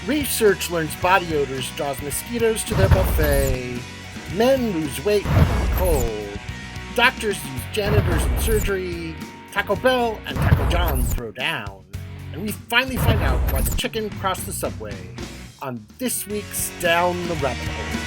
Research learns body odors draws mosquitoes to their buffet. Men lose weight under the cold. Doctors use janitors in surgery. Taco Bell and Taco John throw down. And we finally find out why the chicken crossed the subway on this week's Down the Rabbit Hole.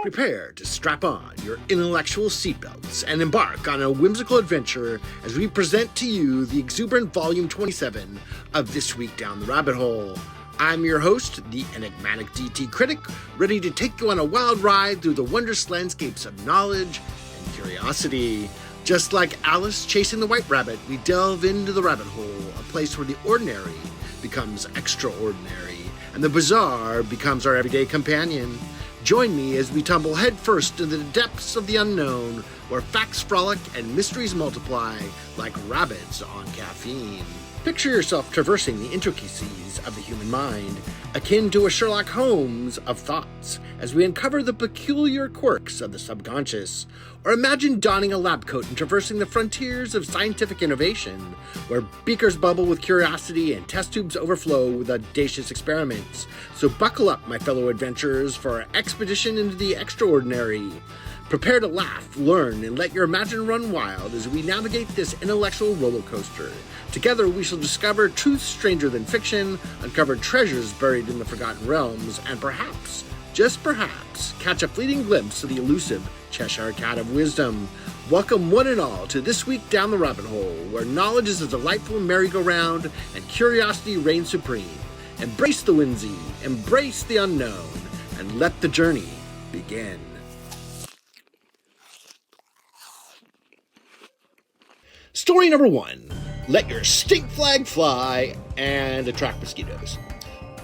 Prepare to strap on your intellectual seatbelts and embark on a whimsical adventure as we present to you the exuberant Volume 27 of This Week Down the Rabbit Hole. I'm your host, the enigmatic DT Critic, ready to take you on a wild ride through the wondrous landscapes of knowledge and curiosity. Just like Alice chasing the white rabbit, we delve into the rabbit hole, a place where the ordinary becomes extraordinary, and the bizarre becomes our everyday companion. Join me as we tumble headfirst into the depths of the unknown, where facts frolic and mysteries multiply like rabbits on caffeine. Picture yourself traversing the intricacies of the human mind, akin to a Sherlock Holmes of thoughts, as we uncover the peculiar quirks of the subconscious. Or imagine donning a lab coat and traversing the frontiers of scientific innovation, where beakers bubble with curiosity and test tubes overflow with audacious experiments. So buckle up, my fellow adventurers, for our expedition into the extraordinary. Prepare to laugh, learn, and let your imagination run wild as we navigate this intellectual roller coaster. Together we shall discover truths stranger than fiction, uncover treasures buried in the forgotten realms, and perhaps, just perhaps, catch a fleeting glimpse of the elusive Cheshire Cat of Wisdom. Welcome one and all to This Week Down the Rabbit Hole, where knowledge is a delightful merry-go-round and curiosity reigns supreme. Embrace the whimsy, embrace the unknown, and let the journey begin. Story number 1. Let your stink flag fly and attract mosquitoes.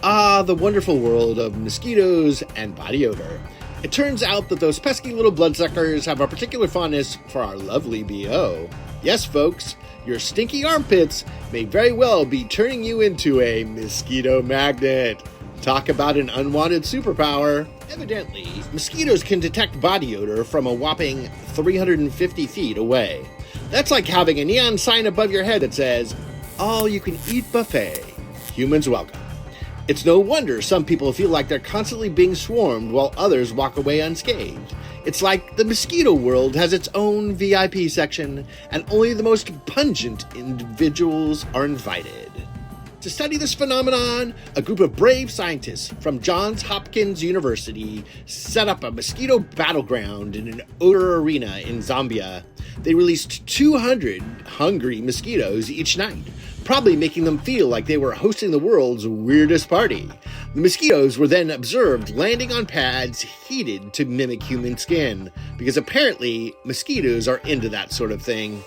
Ah, the wonderful world of mosquitoes and body odor. It turns out that those pesky little bloodsuckers have a particular fondness for our lovely BO. Yes, folks, your stinky armpits may very well be turning you into a mosquito magnet. Talk about an unwanted superpower. Evidently, mosquitoes can detect body odor from a whopping 350 feet away. That's like having a neon sign above your head that says, "All you can eat buffet. Humans welcome." It's no wonder some people feel like they're constantly being swarmed while others walk away unscathed. It's like the mosquito world has its own VIP section, and only the most pungent individuals are invited. To study this phenomenon, a group of brave scientists from Johns Hopkins University set up a mosquito battleground in an odor arena in Zambia. They released 200 hungry mosquitoes each night, probably making them feel like they were hosting the world's weirdest party. The mosquitoes were then observed landing on pads heated to mimic human skin, because apparently mosquitoes are into that sort of thing.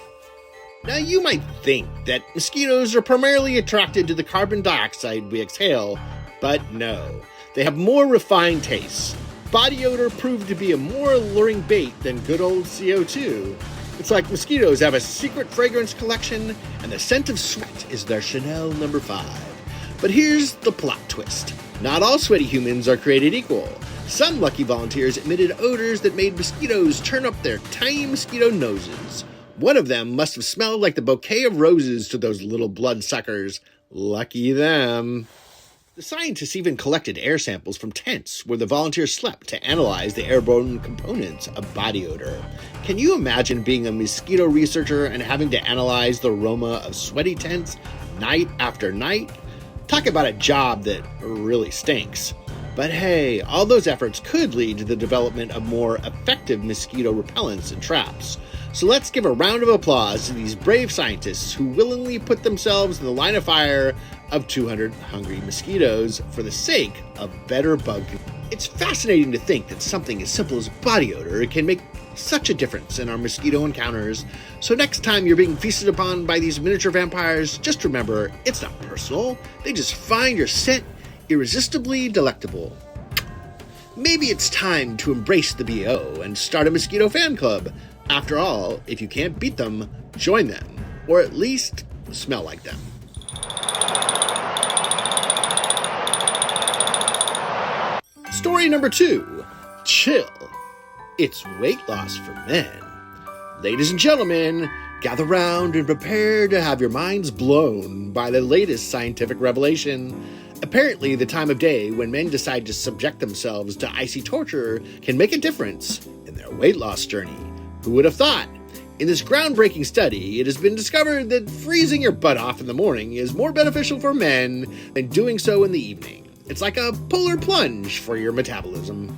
Now you might think that mosquitoes are primarily attracted to the carbon dioxide we exhale, but no. They have more refined tastes. Body odor proved to be a more alluring bait than good old CO2. It's like mosquitoes have a secret fragrance collection, and the scent of sweat is their Chanel No. 5. But here's the plot twist. Not all sweaty humans are created equal. Some lucky volunteers emitted odors that made mosquitoes turn up their tiny mosquito noses. One of them must have smelled like the bouquet of roses to those little bloodsuckers. Lucky them. The scientists even collected air samples from tents where the volunteers slept to analyze the airborne components of body odor. Can you imagine being a mosquito researcher and having to analyze the aroma of sweaty tents night after night? Talk about a job that really stinks. But hey, all those efforts could lead to the development of more effective mosquito repellents and traps. So let's give a round of applause to these brave scientists who willingly put themselves in the line of fire of 200 hungry mosquitoes for the sake of better bug control. It's fascinating to think that something as simple as body odor can make such a difference in our mosquito encounters. So next time you're being feasted upon by these miniature vampires, just remember, it's not personal. They just find your scent irresistibly delectable. Maybe it's time to embrace the BO and start a mosquito fan club. After all, if you can't beat them, join them, or at least smell like them. Story number 2, Chill. It's weight loss for men. Ladies and gentlemen, gather round and prepare to have your minds blown by the latest scientific revelation. Apparently, the time of day when men decide to subject themselves to icy torture can make a difference in their weight loss journey. Who would have thought? In this groundbreaking study, it has been discovered that freezing your butt off in the morning is more beneficial for men than doing so in the evening. It's like a polar plunge for your metabolism.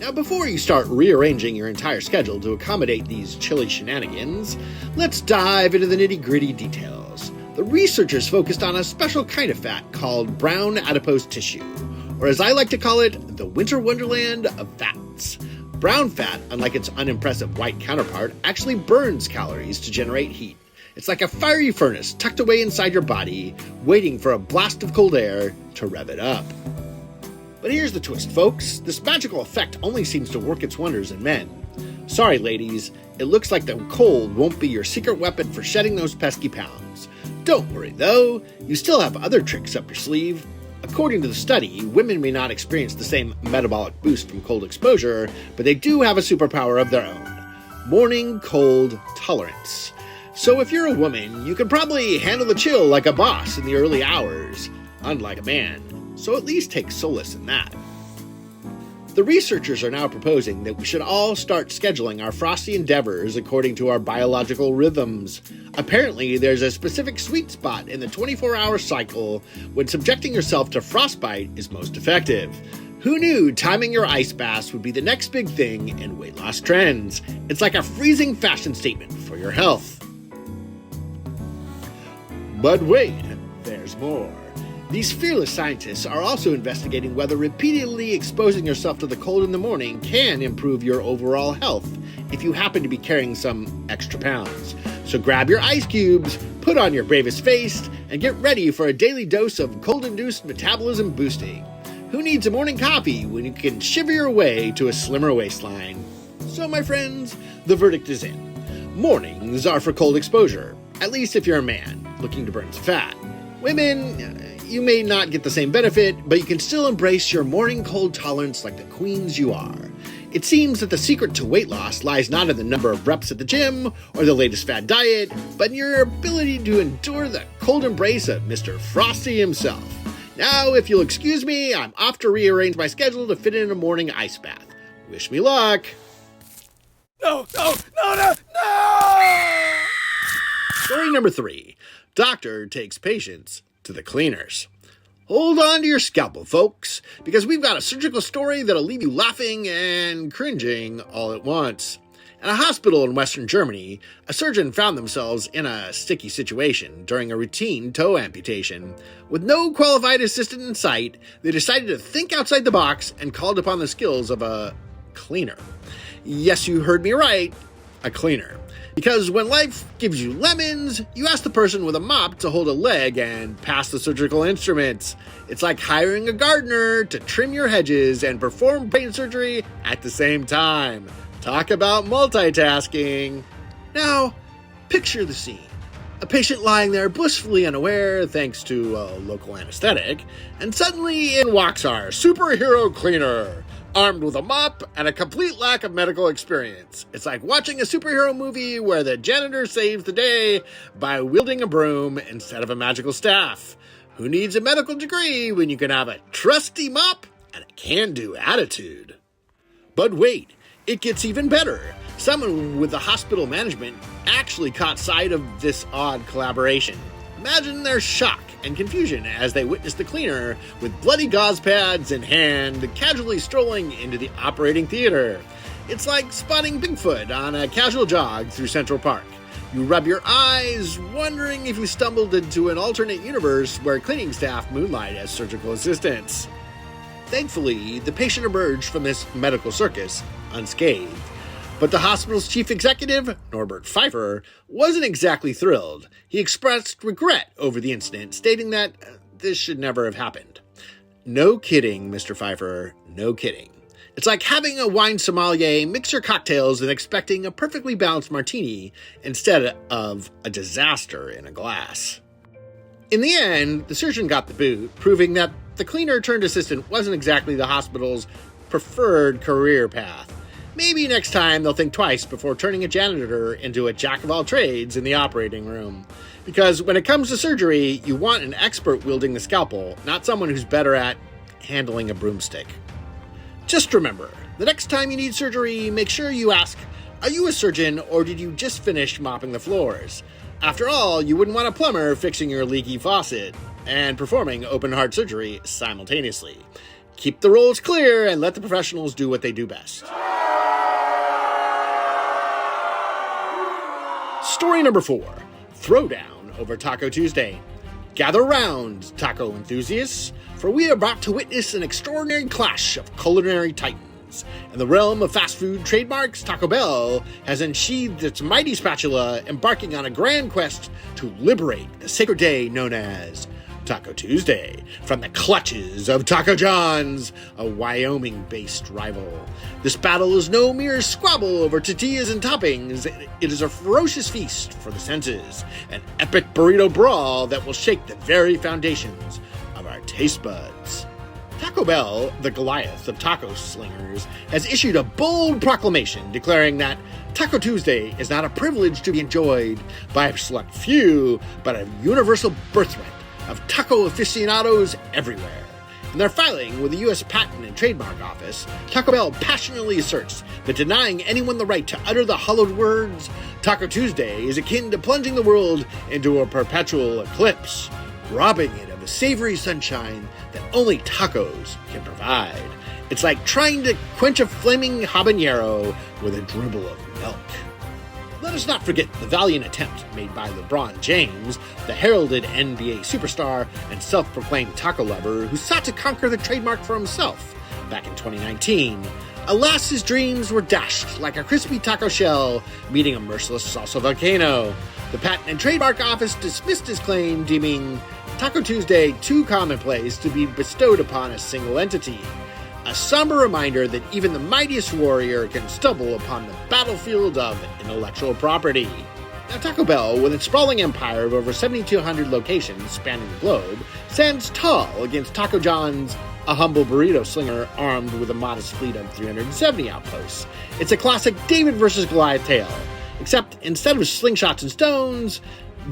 Now, before you start rearranging your entire schedule to accommodate these chilly shenanigans, let's dive into the nitty-gritty details. The researchers focused on a special kind of fat called brown adipose tissue, or as I like to call it, the winter wonderland of fats. Brown fat, unlike its unimpressive white counterpart, actually burns calories to generate heat. It's like a fiery furnace tucked away inside your body, waiting for a blast of cold air to rev it up. But here's the twist, folks. This magical effect only seems to work its wonders in men. Sorry, ladies, it looks like the cold won't be your secret weapon for shedding those pesky pounds. Don't worry, though. You still have other tricks up your sleeve. According to the study, women may not experience the same metabolic boost from cold exposure, but they do have a superpower of their own: morning cold tolerance. So if you're a woman, you can probably handle the chill like a boss in the early hours, unlike a man. So at least take solace in that. The researchers are now proposing that we should all start scheduling our frosty endeavors according to our biological rhythms. Apparently, there's a specific sweet spot in the 24-hour cycle when subjecting yourself to frostbite is most effective. Who knew timing your ice baths would be the next big thing in weight loss trends? It's like a freezing fashion statement for your health. But wait, there's more. These fearless scientists are also investigating whether repeatedly exposing yourself to the cold in the morning can improve your overall health if you happen to be carrying some extra pounds. So grab your ice cubes, put on your bravest face, and get ready for a daily dose of cold-induced metabolism boosting. Who needs a morning coffee when you can shiver your way to a slimmer waistline? So, my friends, the verdict is in. Mornings are for cold exposure, at least if you're a man looking to burn some fat. Women, you may not get the same benefit, but you can still embrace your morning cold tolerance like the queens you are. It seems that the secret to weight loss lies not in the number of reps at the gym or the latest fad diet, but in your ability to endure the cold embrace of Mr. Frosty himself. Now, if you'll excuse me, I'm off to rearrange my schedule to fit in a morning ice bath. Wish me luck. No! Story number 3. Doctor takes patients to the cleaners. Hold on to your scalpel, folks, because we've got a surgical story that'll leave you laughing and cringing all at once. At a hospital in Western Germany, a surgeon found themselves in a sticky situation during a routine toe amputation. With no qualified assistant in sight, they decided to think outside the box and called upon the skills of a cleaner. Yes, you heard me right, a cleaner. Because when life gives you lemons, you ask the person with a mop to hold a leg and pass the surgical instruments. It's like hiring a gardener to trim your hedges and perform brain surgery at the same time. Talk about multitasking. Now, picture the scene. A patient lying there blissfully unaware thanks to a local anesthetic, and suddenly in walks our superhero cleaner, armed with a mop and a complete lack of medical experience. It's like watching a superhero movie where the janitor saves the day by wielding a broom instead of a magical staff. Who needs a medical degree when you can have a trusty mop and a can-do attitude? But wait, it gets even better. Someone with the hospital management actually caught sight of this odd collaboration. Imagine their shock and confusion as they witnessed the cleaner with bloody gauze pads in hand casually strolling into the operating theater. It's like spotting Bigfoot on a casual jog through Central Park. You rub your eyes, wondering if you stumbled into an alternate universe where cleaning staff moonlight as surgical assistants. Thankfully, the patient emerged from this medical circus unscathed. But the hospital's chief executive, Norbert Pfeiffer, wasn't exactly thrilled. He expressed regret over the incident, stating that this should never have happened. No kidding, Mr. Pfeiffer, no kidding. It's like having a wine sommelier mix your cocktails and expecting a perfectly balanced martini instead of a disaster in a glass. In the end, the surgeon got the boot, proving that the cleaner-turned-assistant wasn't exactly the hospital's preferred career path. Maybe next time they'll think twice before turning a janitor into a jack-of-all-trades in the operating room. Because when it comes to surgery, you want an expert wielding the scalpel, not someone who's better at handling a broomstick. Just remember, the next time you need surgery, make sure you ask, are you a surgeon or did you just finish mopping the floors? After all, you wouldn't want a plumber fixing your leaky faucet and performing open-heart surgery simultaneously. Keep the roles clear and let the professionals do what they do best. Story number 4, Throwdown over Taco Tuesday. Gather round, taco enthusiasts, for we are about to witness an extraordinary clash of culinary titans. In the realm of fast food trademarks, Taco Bell has unsheathed its mighty spatula, embarking on a grand quest to liberate the sacred day known as Taco Tuesday from the clutches of Taco John's, a Wyoming-based rival. This battle is no mere squabble over tortillas and toppings. It is a ferocious feast for the senses, an epic burrito brawl that will shake the very foundations of our taste buds. Taco Bell, the Goliath of taco slingers, has issued a bold proclamation declaring that Taco Tuesday is not a privilege to be enjoyed by a select few, but a universal birthright of taco aficionados everywhere. In their filing with the U.S. Patent and Trademark Office, Taco Bell passionately asserts that denying anyone the right to utter the hallowed words Taco Tuesday is akin to plunging the world into a perpetual eclipse, robbing it of the savory sunshine that only tacos can provide. It's like trying to quench a flaming habanero with a dribble of milk. Let us not forget the valiant attempt made by LeBron James, the heralded NBA superstar and self-proclaimed taco lover who sought to conquer the trademark for himself back in 2019. Alas, his dreams were dashed like a crispy taco shell meeting a merciless salsa volcano. The Patent and Trademark Office dismissed his claim, deeming Taco Tuesday too commonplace to be bestowed upon a single entity. A somber reminder that even the mightiest warrior can stumble upon the battlefield of intellectual property. Now, Taco Bell, with its sprawling empire of over 7,200 locations spanning the globe, stands tall against Taco John's, a humble burrito slinger armed with a modest fleet of 370 outposts. It's a classic David versus Goliath tale, except instead of slingshots and stones,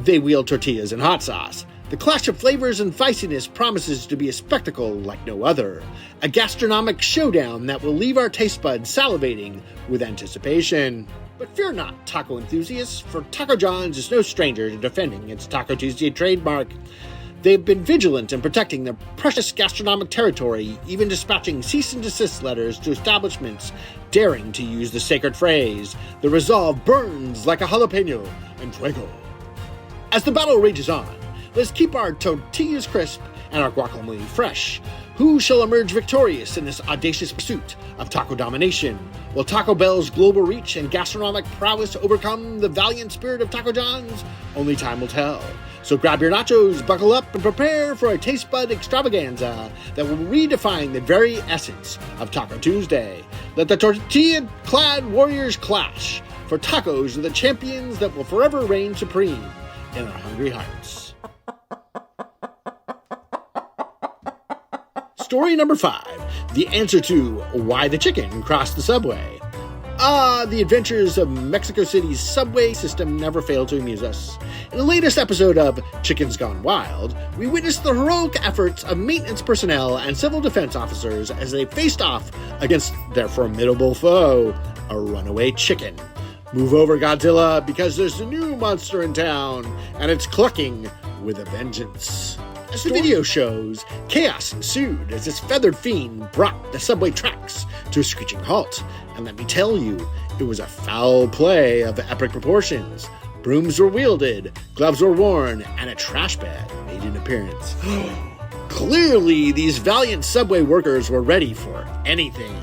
they wield tortillas and hot sauce. The clash of flavors and feistiness promises to be a spectacle like no other, a gastronomic showdown that will leave our taste buds salivating with anticipation. But fear not, taco enthusiasts, for Taco John's is no stranger to defending its Taco Tuesday trademark. They've been vigilant in protecting their precious gastronomic territory, even dispatching cease and desist letters to establishments daring to use the sacred phrase. The resolve burns like a jalapeno and fuego. As the battle rages on, let's keep our tortillas crisp and our guacamole fresh. Who shall emerge victorious in this audacious pursuit of taco domination? Will Taco Bell's global reach and gastronomic prowess overcome the valiant spirit of Taco John's? Only time will tell. So grab your nachos, buckle up, and prepare for a taste bud extravaganza that will redefine the very essence of Taco Tuesday. Let the tortilla-clad warriors clash, for tacos are the champions that will forever reign supreme in our hungry hearts. Story number 5, the answer to why the chicken crossed the subway. The adventures of Mexico City's subway system never fail to amuse us. In the latest episode of Chickens Gone Wild, we witnessed the heroic efforts of maintenance personnel and civil defense officers as they faced off against their formidable foe, a runaway chicken. Move over, Godzilla, because there's a new monster in town, and it's clucking with a vengeance. As the video shows, chaos ensued as this feathered fiend brought the subway tracks to a screeching halt. And let me tell you, it was a foul play of epic proportions. Brooms were wielded, gloves were worn, and a trash bag made an appearance. Clearly, these valiant subway workers were ready for anything.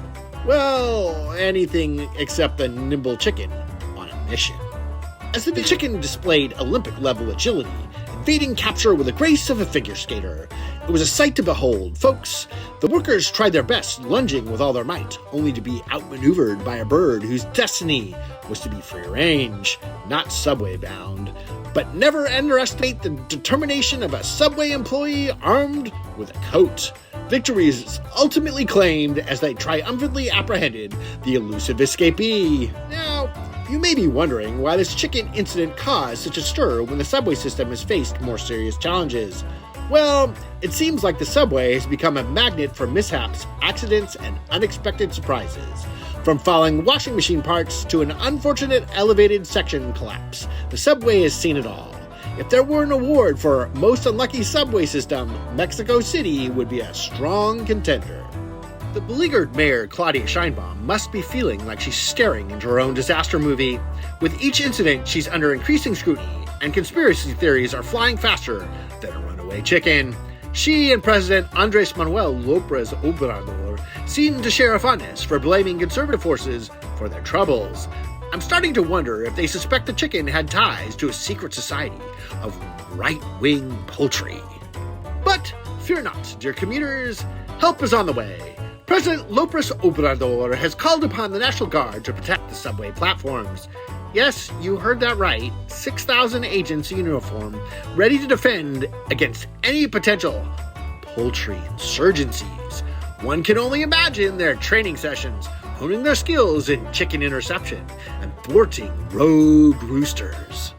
Well, anything except the nimble chicken on a mission. As the chicken displayed Olympic-level agility, evading capture with the grace of a figure skater, it was a sight to behold, folks. The workers tried their best, lunging with all their might, only to be outmaneuvered by a bird whose destiny was to be free range, not subway bound. But never underestimate the determination of a subway employee armed with a coat. Victory is ultimately claimed as they triumphantly apprehended the elusive escapee. Now, you may be wondering why this chicken incident caused such a stir when the subway system has faced more serious challenges. Well, it seems like the subway has become a magnet for mishaps, accidents, and unexpected surprises. From falling washing machine parts to an unfortunate elevated section collapse, the subway has seen it all. If there were an award for most unlucky subway system, Mexico City would be a strong contender. The beleaguered mayor, Claudia Sheinbaum, must be feeling like she's staring into her own disaster movie. With each incident, she's under increasing scrutiny, and conspiracy theories are flying faster than a runaway chicken. She and President Andres Manuel López Obrador seem to share a fondness for blaming conservative forces for their troubles. I'm starting to wonder if they suspect the chicken had ties to a secret society of right-wing poultry. But fear not, dear commuters, help is on the way. President López Obrador has called upon the National Guard to protect the subway platforms. Yes, you heard that right. 6,000 agents in uniform, ready to defend against any potential poultry insurgencies. One can only imagine their training sessions, honing their skills in chicken interception and thwarting rogue roosters.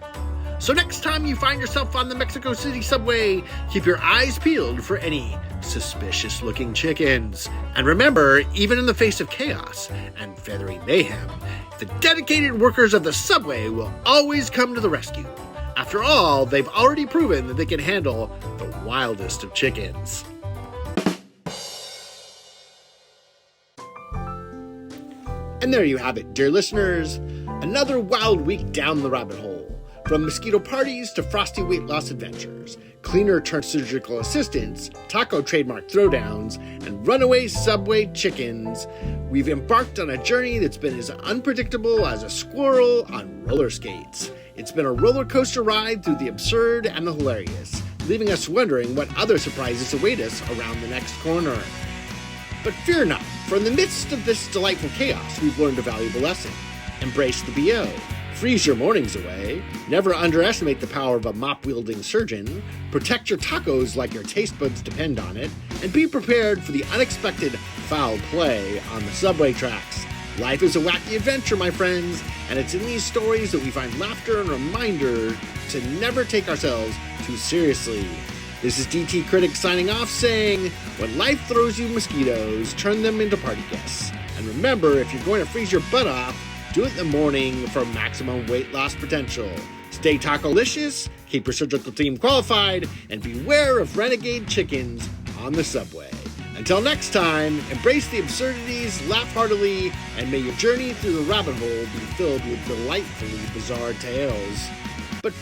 So next time you find yourself on the Mexico City subway, keep your eyes peeled for any suspicious-looking chickens. And remember, even in the face of chaos and feathery mayhem, the dedicated workers of the subway will always come to the rescue. After all, they've already proven that they can handle the wildest of chickens. And there you have it, dear listeners. Another wild week down the rabbit hole. From mosquito parties to frosty weight loss adventures, cleaner-turned-surgical assistants, taco trademark throwdowns, and runaway subway chickens, we've embarked on a journey that's been as unpredictable as a squirrel on roller skates. It's been a roller coaster ride through the absurd and the hilarious, leaving us wondering what other surprises await us around the next corner. But fear not, for in the midst of this delightful chaos, we've learned a valuable lesson. Embrace the BO. Freeze your mornings away. Never underestimate the power of a mop-wielding surgeon. Protect your tacos like your taste buds depend on it. And be prepared for the unexpected foul play on the subway tracks. Life is a wacky adventure, my friends, and it's in these stories that we find laughter and reminder to never take ourselves too seriously. This is DT Critic signing off saying, when life throws you mosquitoes, turn them into party guests. And remember, if you're going to freeze your butt off, do it in the morning for maximum weight loss potential. Stay taco-licious, keep your surgical team qualified, and beware of renegade chickens on the subway. Until next time, embrace the absurdities, laugh heartily, and may your journey through the rabbit hole be filled with delightfully bizarre tales. But